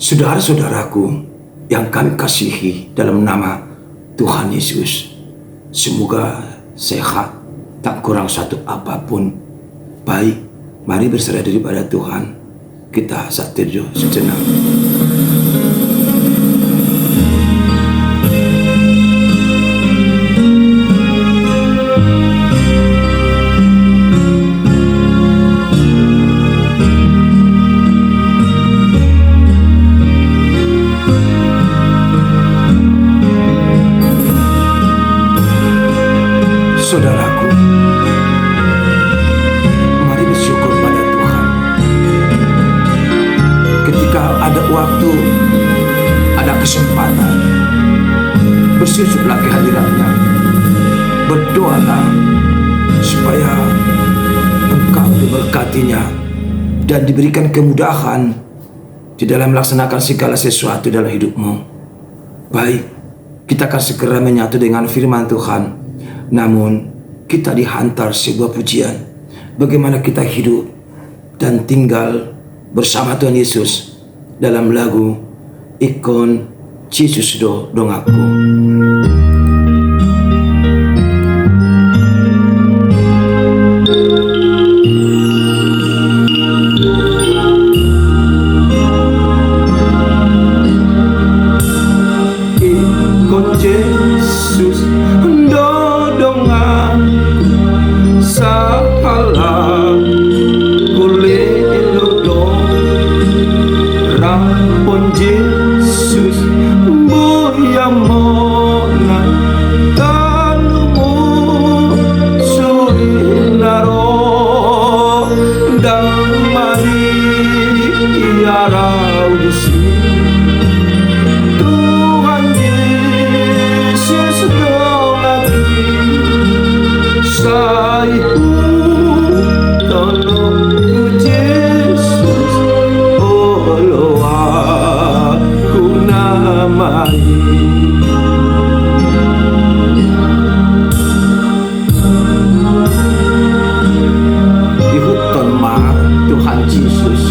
Saudara-saudaraku yang kami kasihi dalam nama Tuhan Yesus, semoga sehat, tak kurang satu apapun. Baik, mari berserah diri pada Tuhan. Kita terteduh sejenak. Saudaraku, mari bersyukur pada Tuhan. Ketika ada waktu, ada kesempatan, bersujudlah ke hadiratnya. Berdoalah supaya engkau diberkatinya dan diberikan kemudahan di dalam melaksanakan segala sesuatu dalam hidupmu. Baik, kita akan segera menyatu dengan firman Tuhan. Namun kita dihantar sebuah pujian bagaimana kita hidup dan tinggal bersama Tuhan Yesus dalam lagu Ikon Yesus do dongaku. Ikon Yesus sahalah kulelo rampon Yesus boya mona talumu suinaro dan mari yarau disi Tuhan Yesus lagi saya tolong Yesus, olo aku namai. Di hutan mar Tuhan Yesus,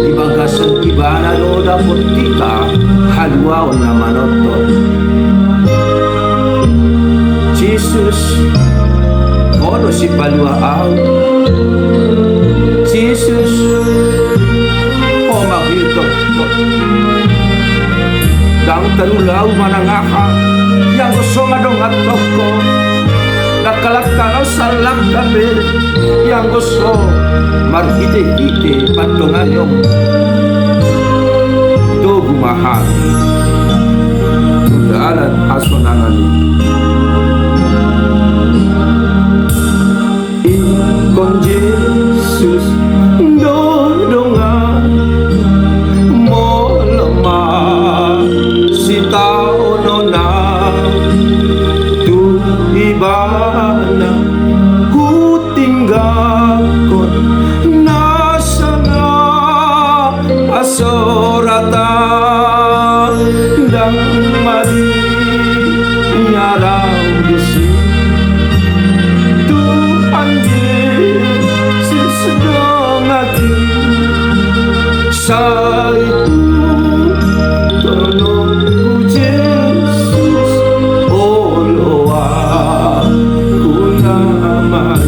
di bagasan ibana loda potika halwa na manotot. Yesus Ono si paluaaw Jesus O maghitot Dang talulaw manangaha Yang gusto madongat ko Nakalakalaw sa lakabel Yang gusto marhite-hite Patungan yung Dogumahan Tudalan asonangan Ikon Yesus dodongan mo lemah si tao nona tu ibana ku tinggalkan nasana asorata dan mari nyarau disi saya tolong Yesus olo aku namai.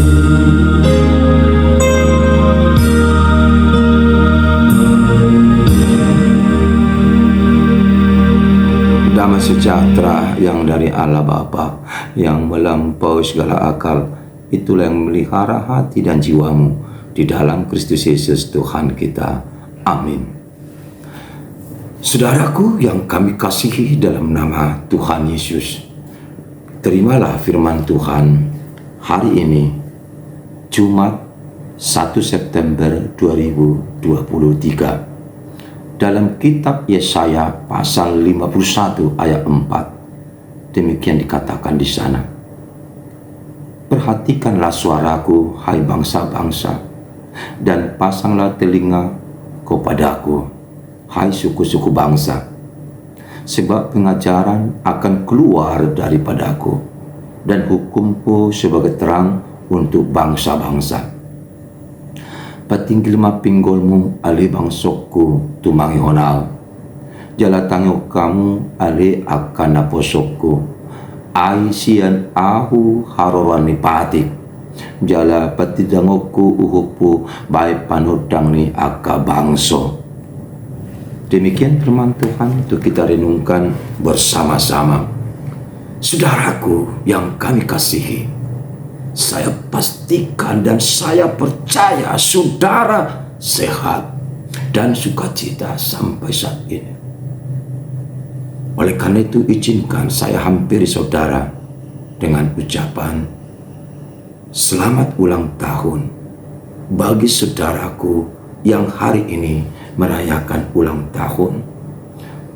Damai sejahtera yang dari Allah Bapa yang melampaui segala akal, itulah yang melihara hati dan jiwamu di dalam Kristus Yesus Tuhan kita. Amin. Saudaraku yang kami kasihi dalam nama Tuhan Yesus, terimalah firman Tuhan hari ini, Jumat 1 September 2023, dalam kitab Yesaya pasal 51 ayat 4. Demikian dikatakan di sana. Perhatikanlah suaraku, hai bangsa-bangsa, dan pasanglah telinga kepadaku, hai suku-suku bangsa, sebab pengajaran akan keluar daripadaku, dan hukumku sebagai terang untuk bangsa-bangsa. patinggil mapinggolmu ali bangsokku tumangi honal. Jala tangyo kamu ali akan naposokku. Ai sian ahu harorani patik. Jala patidangoku uhupu baik panudang ni aka bangso. Demikian firman Tuhan untuk kita renungkan bersama-sama. Saudaraku yang kami kasihi, saya pastikan dan saya percaya saudara sehat dan sukacita sampai saat ini. Oleh karena itu izinkan saya hampiri saudara dengan ucapan selamat ulang tahun bagi saudaraku yang hari ini merayakan ulang tahun.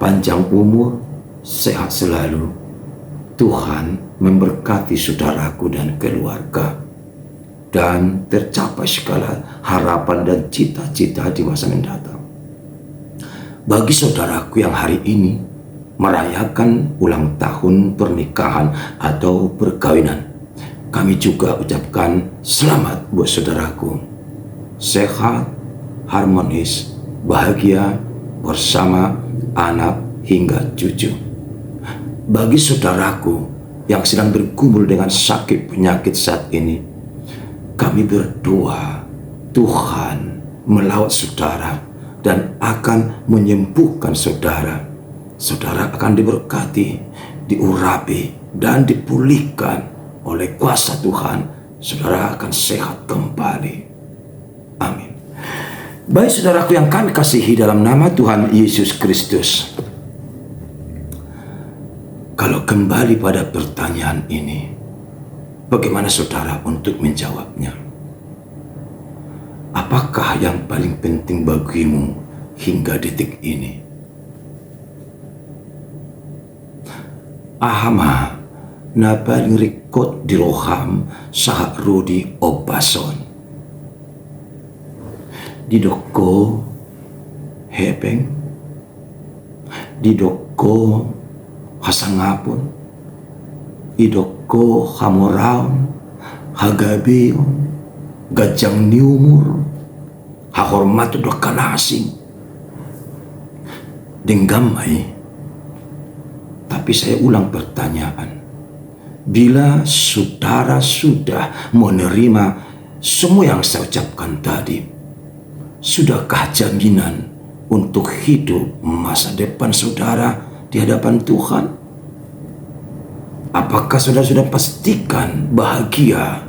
Panjang umur, sehat selalu. Tuhan memberkati saudaraku dan keluarga, dan tercapai segala harapan dan cita-cita di masa mendatang. Bagi saudaraku yang hari ini merayakan ulang tahun pernikahan atau perkawinan, kami juga ucapkan selamat buat saudaraku. Sehat, harmonis, bahagia bersama anak hingga cucu. Bagi saudaraku yang sedang bergumul dengan sakit penyakit saat ini, kami berdoa Tuhan melawat saudara dan akan menyembuhkan saudara. Saudara akan diberkati, diurapi, dan dipulihkan oleh kuasa Tuhan. Saudara akan sehat kembali. Amin. Baik saudaraku yang kami kasihi dalam nama Tuhan Yesus Kristus. Kalau kembali pada pertanyaan ini, bagaimana saudara untuk menjawabnya? Apakah yang paling penting bagimu hingga detik ini? Ahama na paling rikot di roham sahak Rudi Obason. Didoko hepeng, didoko hasangapon, idoko hamoraon, hagabeon, gajang niumur, hahormat do kalasing, denggamay. Tapi saya ulang pertanyaan. Bila saudara sudah menerima semua yang saya ucapkan tadi, sudahkah jaminan untuk hidup masa depan saudara di hadapan Tuhan? Apakah saudara sudah pastikan bahagia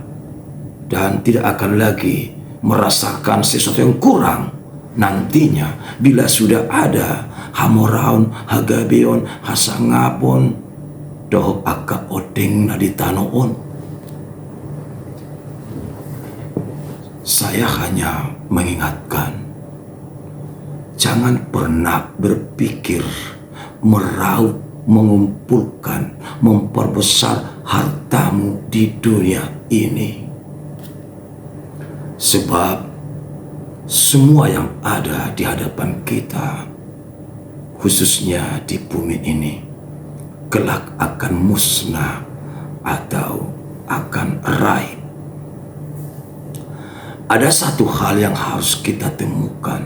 dan tidak akan lagi merasakan sesuatu yang kurang nantinya bila sudah ada hamoraon, hagabeon, hasangapon, doh aka odeng na ditanoon? Saya hanya mengingatkan, jangan pernah berpikir meraup, mengumpulkan, memperbesar hartamu di dunia ini. Sebab semua yang ada di hadapan kita, khususnya di bumi ini, kelak akan musnah atau akan raib. Ada satu hal yang harus kita temukan,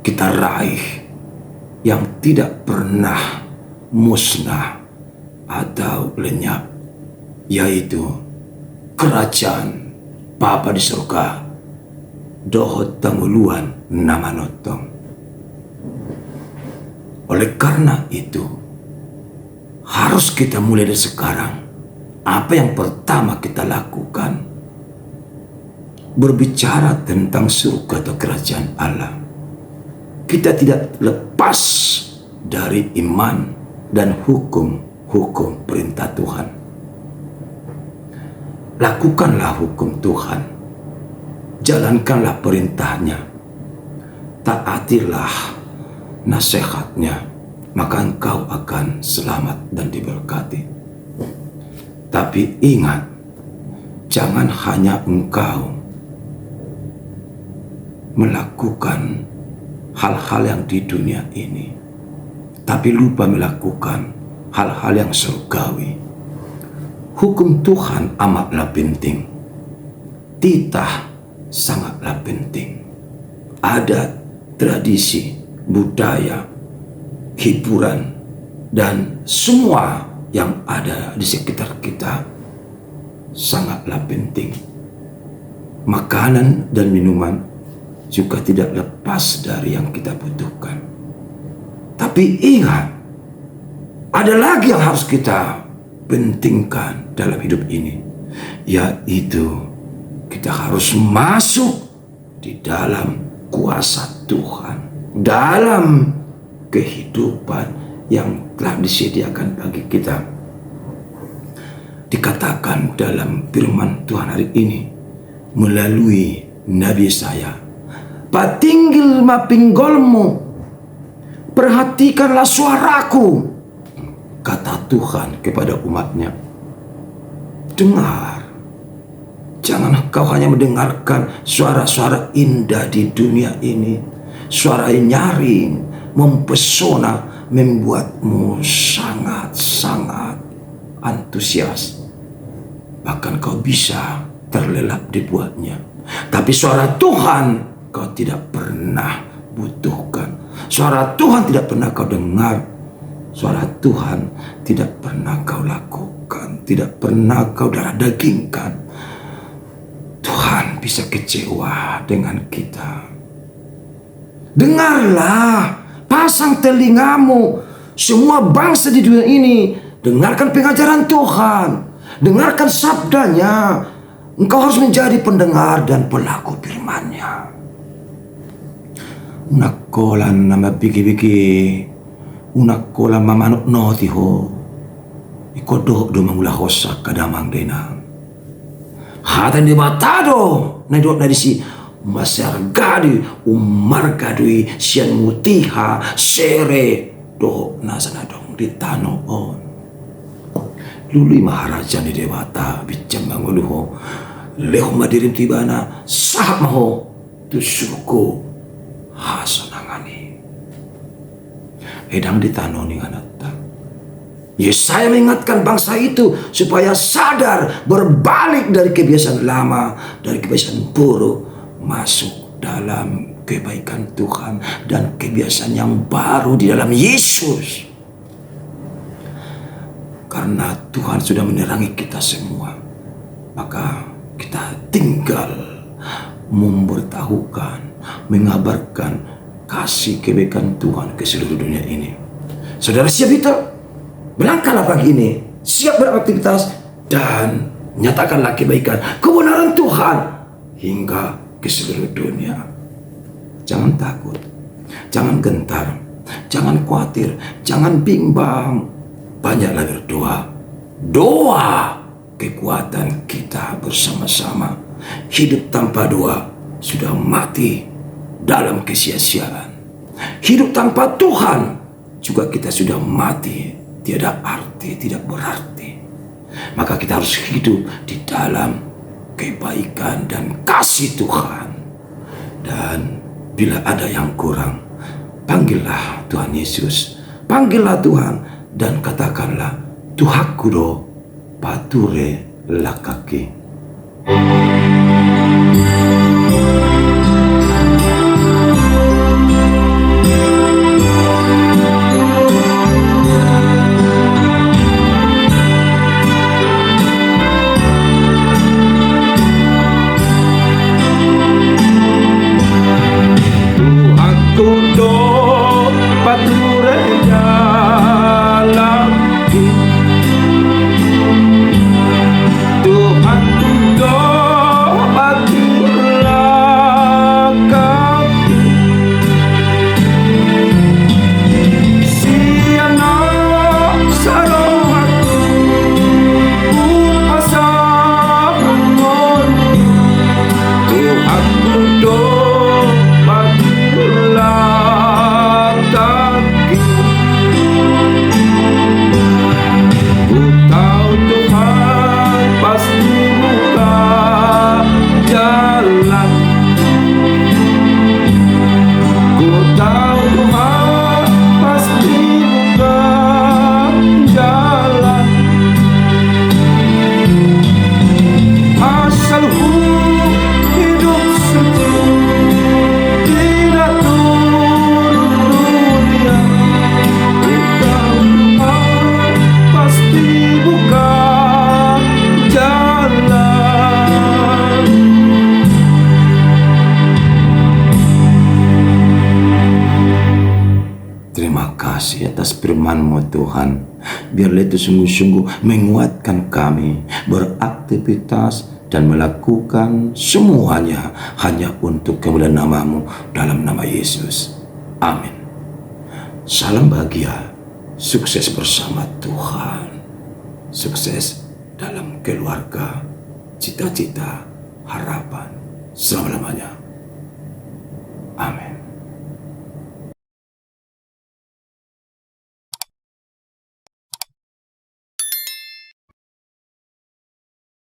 kita raih, yang tidak pernah musnah atau lenyap, yaitu kerajaan Bapa di surga, dohot tanguluan nama notong. Oleh karena itu, harus kita mulai dari sekarang. Apa yang pertama kita lakukan? Berbicara tentang surga atau kerajaan Allah. Kita tidak lepas dari iman dan hukum perintah Tuhan. Lakukanlah hukum Tuhan, jalankanlah perintahnya, taatilah nasihatnya, maka engkau akan selamat dan diberkati. Tapi ingat, jangan hanya engkau melakukan hal-hal yang di dunia ini, tapi lupa melakukan hal-hal yang surgawi. Hukum Tuhan amatlah penting. Titah sangatlah penting. Adat, tradisi, budaya, hiburan, dan semua yang ada di sekitar kita sangatlah penting. Makanan dan minuman juga tidak lepas dari yang kita butuhkan. Tapi ingat, ada lagi yang harus kita pentingkan dalam hidup ini, yaitu kita harus masuk di dalam kuasa Tuhan, dalam kehidupan yang telah disediakan bagi kita. Dikatakan dalam firman Tuhan hari ini melalui Nabi Yesaya, "Patinggil mapinggolmu, perhatikanlah suaraku," kata Tuhan kepada umatnya. Dengar, jangan kau hanya mendengarkan suara-suara indah di dunia ini, suara yang nyaring, mempesona, membuatmu sangat-sangat antusias. Bahkan kau bisa terlelap dibuatnya. Tapi suara Tuhan kau tidak pernah butuhkan. Suara Tuhan tidak pernah kau dengar. Suara Tuhan tidak pernah kau lakukan, tidak pernah kau darah dagingkan. Tuhan bisa kecewa dengan kita. Dengarlah, pasang telingamu, semua bangsa di dunia ini. Dengarkan pengajaran Tuhan, dengarkan sabdanya. Engkau harus menjadi pendengar dan pelaku firman-Nya. Unakolan nama bigi-bigi, unakolan mamanuk notiho, ikodok do mangula hosak kadamang denang. Hatan di matado, naidok nadisi masargadi umargadui sian mutiha sere do nasanadong di tano on. Lului maharaja ni dewata bicam manguluho leho madirim tibana sahab maho tusuko hasanangani edang ditanoni anata. Yesaya mengingatkan bangsa itu supaya sadar, berbalik dari kebiasaan lama, dari kebiasaan buruk, masuk dalam kebaikan Tuhan dan kebiasaan yang baru di dalam Yesus. Karena Tuhan sudah menerangi kita semua, maka kita tinggal memberitahukan, mengabarkan kasih kebaikan Tuhan ke seluruh dunia ini. Saudara siap itu? Berangkatlah pagi ini, siap beraktivitas dan nyatakanlah kebaikan, kebenaran Tuhan hingga ke seluruh dunia. Jangan takut, jangan gentar, jangan khawatir, jangan bimbang. Banyaklah berdoa. Doa kekuatan kita bersama-sama. Hidup tanpa doa sudah mati dalam kesia-siaan. Hidup tanpa Tuhan juga kita sudah mati, tiada arti, tidak berarti. Maka kita harus hidup di dalam kebaikan dan kasih Tuhan. Dan bila ada yang kurang, panggillah Tuhan Yesus, panggillah Tuhan, dan katakanlah, Tuhaku do pature lakaki. Tuhaku do pature Tuhanku do kasih atas firman-Mu Tuhan. Biarlah itu sungguh-sungguh menguatkan kami beraktivitas dan melakukan semuanya hanya untuk kemuliaan nama-Mu dalam nama Yesus. Amin. Salam bahagia, sukses bersama Tuhan, sukses dalam keluarga, cita-cita, harapan selama-lamanya. Amin.